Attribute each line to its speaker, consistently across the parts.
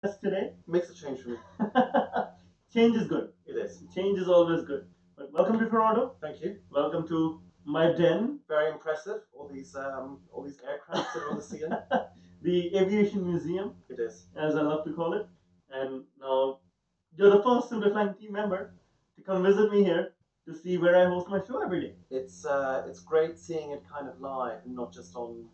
Speaker 1: Today.
Speaker 2: Makes a change for me.
Speaker 1: Change is good.
Speaker 2: It is.
Speaker 1: Change is always good. But welcome to Toronto.
Speaker 2: Thank you.
Speaker 1: Welcome to my den.
Speaker 2: Very impressive. All these aircraft that are on the ceiling.
Speaker 1: The Aviation Museum,
Speaker 2: It is.
Speaker 1: as I love to call it. And now you're the first Simplifying team member to come visit me here to see where I host my show every day.
Speaker 2: It's great seeing it kind of live and not just on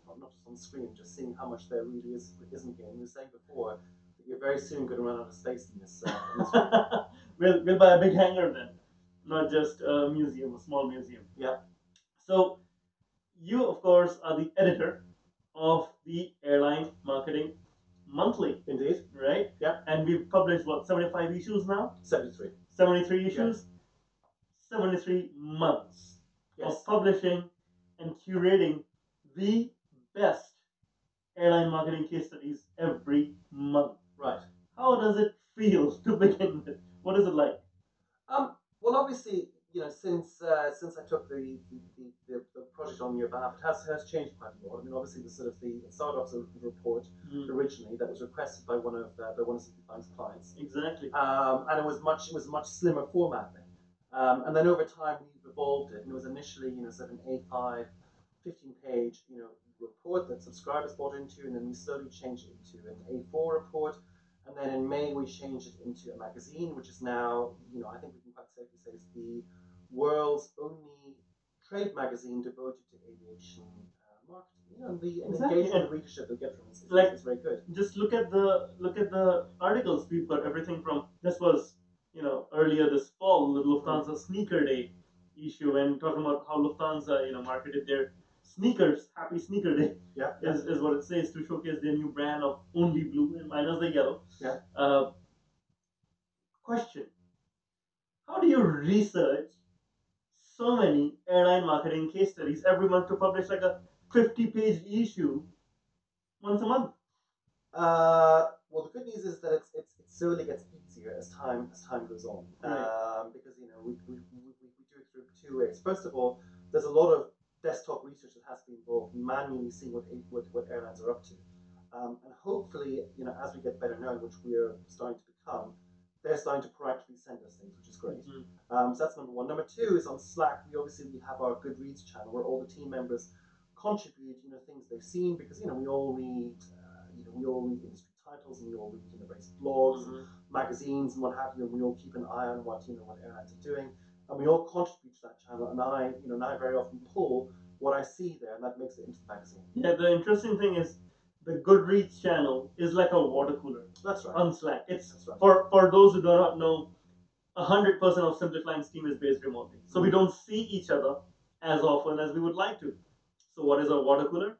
Speaker 2: screen. Just seeing how much there really isn't here. And you were saying before that you're very soon going to run out of space in this.
Speaker 1: We'll buy a big hangar then, not just a museum, a small museum.
Speaker 2: Yeah.
Speaker 1: So you, of course, are the editor of the Airline Marketing Monthly.
Speaker 2: Indeed.
Speaker 1: Right?
Speaker 2: Yeah.
Speaker 1: And we've published, what, 75 issues now?
Speaker 2: 73.
Speaker 1: 73 issues? Yeah. 73 months of publishing and curating the best airline marketing case studies every month.
Speaker 2: Right.
Speaker 1: How does it feel to begin with? What is it like?
Speaker 2: Well, obviously, since I took the project on your behalf, it has changed quite a lot. I mean, obviously, it started off as a report originally that was requested by one of Simplifying's clients.
Speaker 1: Exactly.
Speaker 2: And it was much slimmer format then. And then over time we've evolved it, and it was initially sort of an A5, 15-page report that subscribers bought into, and then we slowly changed it into an A4 report. And then in May, we changed it into a magazine, which is now, I think we can quite safely say is the world's only trade magazine devoted to aviation marketing. And the engagement and readership we get from it is very good.
Speaker 1: Just look at the articles we've got. Everything from this was earlier this fall, the Lufthansa Sneaker Day issue, and talking about how Lufthansa marketed their sneakers. Happy Sneaker Day.
Speaker 2: Yeah.
Speaker 1: Is what it says, to showcase their new brand of only blue and minus the yellow.
Speaker 2: Yeah.
Speaker 1: Question: how do you research so many airline marketing case studies every month to publish like a 50-page issue once a month?
Speaker 2: Well, the good news is that it slowly gets easier as time goes on.
Speaker 1: Right.
Speaker 2: Because we do it through two ways. First of all, there's a lot of desktop research that has to be involved, manually seeing what airlines are up to, and hopefully, as we get better known, which we are starting to become, they're starting to proactively send us things, which is great. So that's number one. Number two is on Slack. We have our Goodreads channel where all the team members contribute, things they've seen, because we all read industry titles, and we all read various blogs, magazines, and what have you, and we all keep an eye on what airlines are doing, and we all contribute to that channel. And I very often pull what I see there, and that makes it into the magazine.
Speaker 1: Yeah, the interesting thing is the Goodreads channel is like a water cooler.
Speaker 2: That's right.
Speaker 1: On Slack. That's right. For those who do not know, 100% of Simplifying's team is based remotely, so we don't see each other as often as we would like to. So what is our water cooler?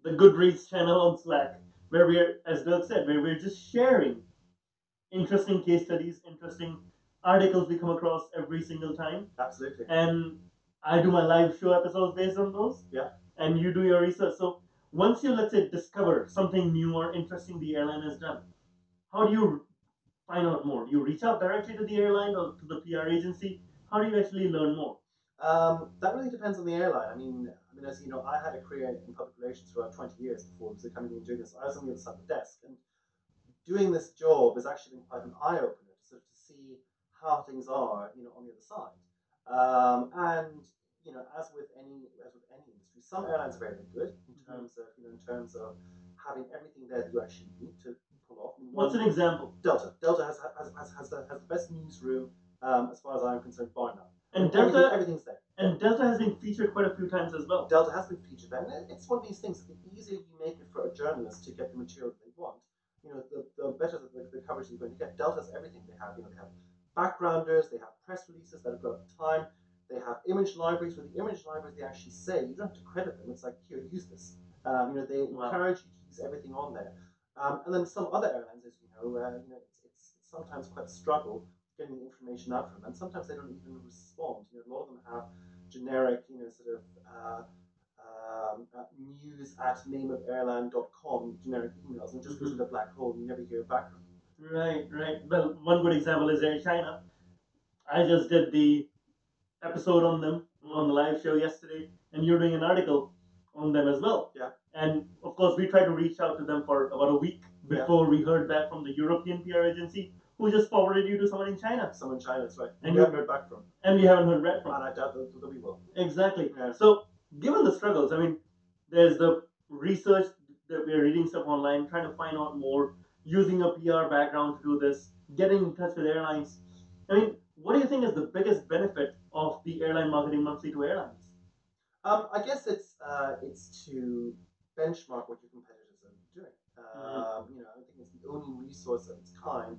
Speaker 1: The Goodreads channel on Slack, where we're, as Dirk said, where we're just sharing interesting case studies, interesting articles we come across every single time.
Speaker 2: Absolutely.
Speaker 1: And I do my live show episodes based on those.
Speaker 2: Yeah.
Speaker 1: And you do your research. So once you, let's say, discover something new or interesting the airline has done, how do you find out more? Do you reach out directly to the airline or to the PR agency? How do you actually learn more?
Speaker 2: That really depends on the airline. I mean, as you know, I had a career in public relations for about 20 years before coming in and doing this. I was on the other side of the desk, and doing this job has actually been quite an eye opener to see how things are, on the other side. And as with any industry, some airlines are very good in terms of having everything there that you actually need to pull off.
Speaker 1: What's an example?
Speaker 2: Delta. Delta has the best newsroom, as far as I'm concerned, bar none.
Speaker 1: And Delta,
Speaker 2: everything's there.
Speaker 1: And Delta has been featured quite a few times as well.
Speaker 2: Delta has been featured there, and it's one of these things. The easier you make it for a journalist to get the material they want, the better the coverage you're going to get. Delta has everything. They have backgrounders, they have press releases that have got time, they have image libraries. With the image libraries, they actually say you don't have to credit them. It's like, here, use this. They encourage you to use everything on there. And then some other airlines, as you know, it's sometimes quite a struggle getting the information out from them, and sometimes they don't even respond. A lot of them have generic, news@nameofairline.com generic emails, and just goes into a black hole, and you never hear back from them.
Speaker 1: Right. Well, one good example is Air China. I just did the episode on them on the live show yesterday, and you're doing an article on them as well.
Speaker 2: Yeah.
Speaker 1: And of course, we tried to reach out to them for about a week before we heard back from the European PR agency, who just forwarded you to someone in China.
Speaker 2: Someone in China, that's right.
Speaker 1: And
Speaker 2: we haven't heard back from.
Speaker 1: And we haven't heard back from.
Speaker 2: And I doubt that we will.
Speaker 1: Exactly.
Speaker 2: Yeah.
Speaker 1: So, given the struggles, I mean, there's the research that we're reading stuff online, trying to find out more, using a PR background to do this, getting in touch with airlines. I mean, what do you think is the biggest benefit of the Airline Marketing Monthly to airlines?
Speaker 2: I guess it's to benchmark what your competitors are doing. You know, I think it's the only resource of its kind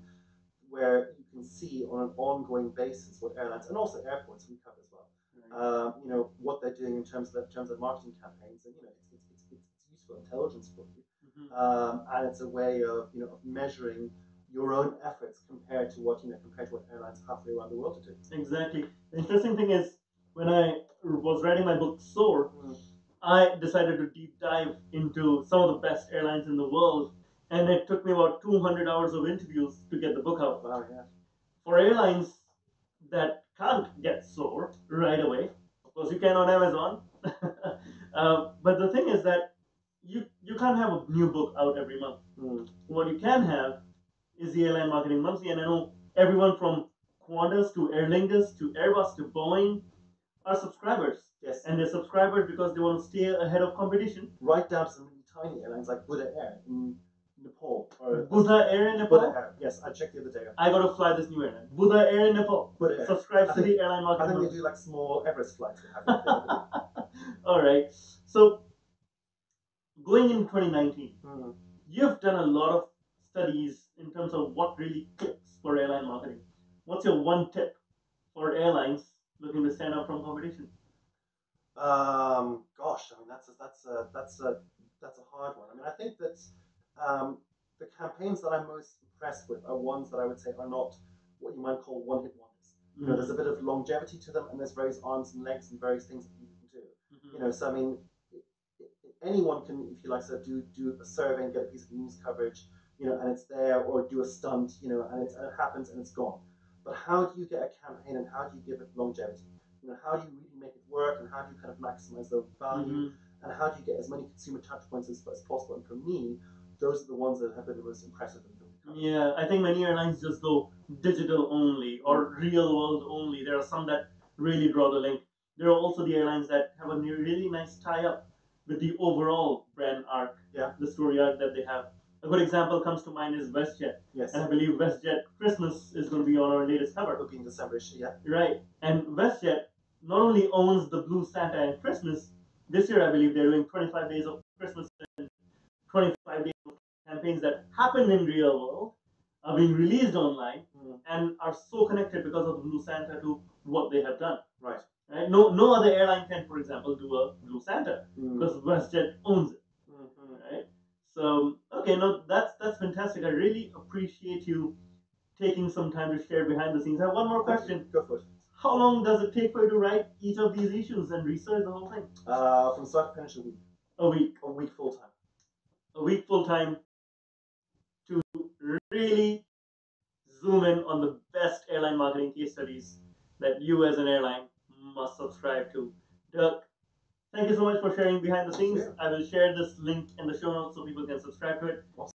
Speaker 2: where you can see on an ongoing basis what airlines and also airports we cover as well. You know, what they're doing in terms of marketing campaigns, and you know, it's useful intelligence for you, and it's a way of of measuring your own efforts compared to what airlines halfway around the world are doing.
Speaker 1: Exactly. The interesting thing is, when I was writing my book Soar, I decided to deep dive into some of the best airlines in the world, and it took me about 200 hours of interviews to get the book out.
Speaker 2: Wow, yeah.
Speaker 1: For airlines that can't get Soar right away, of course you can on Amazon, but the thing is that you can't have a new book out every month. What you can have is the Airline Marketing Monthly, and I know everyone from Qantas to Aer Lingus to Airbus to Boeing are subscribers.
Speaker 2: Yes.
Speaker 1: And they're subscribers because they want to stay ahead of competition.
Speaker 2: Right down to some really tiny airlines like Buddha Air in Nepal. Or
Speaker 1: Buddha Air in Nepal?
Speaker 2: Buddha Air, yes. I checked the other day.
Speaker 1: I got to fly this new airline. Buddha Air in Nepal.
Speaker 2: Buddha Air.
Speaker 1: Subscribe to the Airline Marketing
Speaker 2: Monthly. I think they do like small Everest flights.
Speaker 1: All right. So, going in 2019, you've done a lot of studies in terms of what really clicks for airline marketing. What's your one tip for airlines looking to stand out from competition?
Speaker 2: Gosh, I mean that's a hard one. I mean, I think that the campaigns that I'm most impressed with are ones that I would say are not what you might call one-hit wonders. You know, there's a bit of longevity to them, and there's various arms and legs and various things that you can do. You know, so I mean, anyone can, if you like, sort of do a survey and get a piece of news coverage, you know, and it's there, or do a stunt, you know, and it happens and it's gone. But how do you get a campaign, and how do you give it longevity? You know, how do you really make it work, and how do you kind of maximize the value, and how do you get as many consumer touch points as possible? And for me, those are the ones that have been the most impressive.
Speaker 1: Yeah, I think many airlines just go digital only or real world only. There are some that really draw the link. There are also the airlines that have a really nice tie-up with the overall brand arc, the story arc that they have. A good example comes to mind is WestJet.
Speaker 2: Yes.
Speaker 1: And I believe WestJet Christmas is going to be on our latest cover.
Speaker 2: It'll be in December, yeah.
Speaker 1: Right. And WestJet not only owns the Blue Santa and Christmas, this year I believe they're doing 25 days of Christmas and 25 days of campaigns that happen in real world, are being released online, and are so connected because of the Blue Santa to what they have done.
Speaker 2: Right.
Speaker 1: Right? No other airline can, for example, do a Blue Santa because WestJet owns it. Right? So, okay, no, that's fantastic. I really appreciate you taking some time to share behind the scenes. I have one more question.
Speaker 2: Go for it.
Speaker 1: How long does it take for you to write each of these issues and research the whole thing?
Speaker 2: From start to finish, a week.
Speaker 1: A week.
Speaker 2: A week full time.
Speaker 1: A week full time to really zoom in on the best airline marketing case studies that you as an airline must subscribe to. Dirk, thank you so much for sharing behind the scenes. I will share this link in the show notes so people can subscribe to it.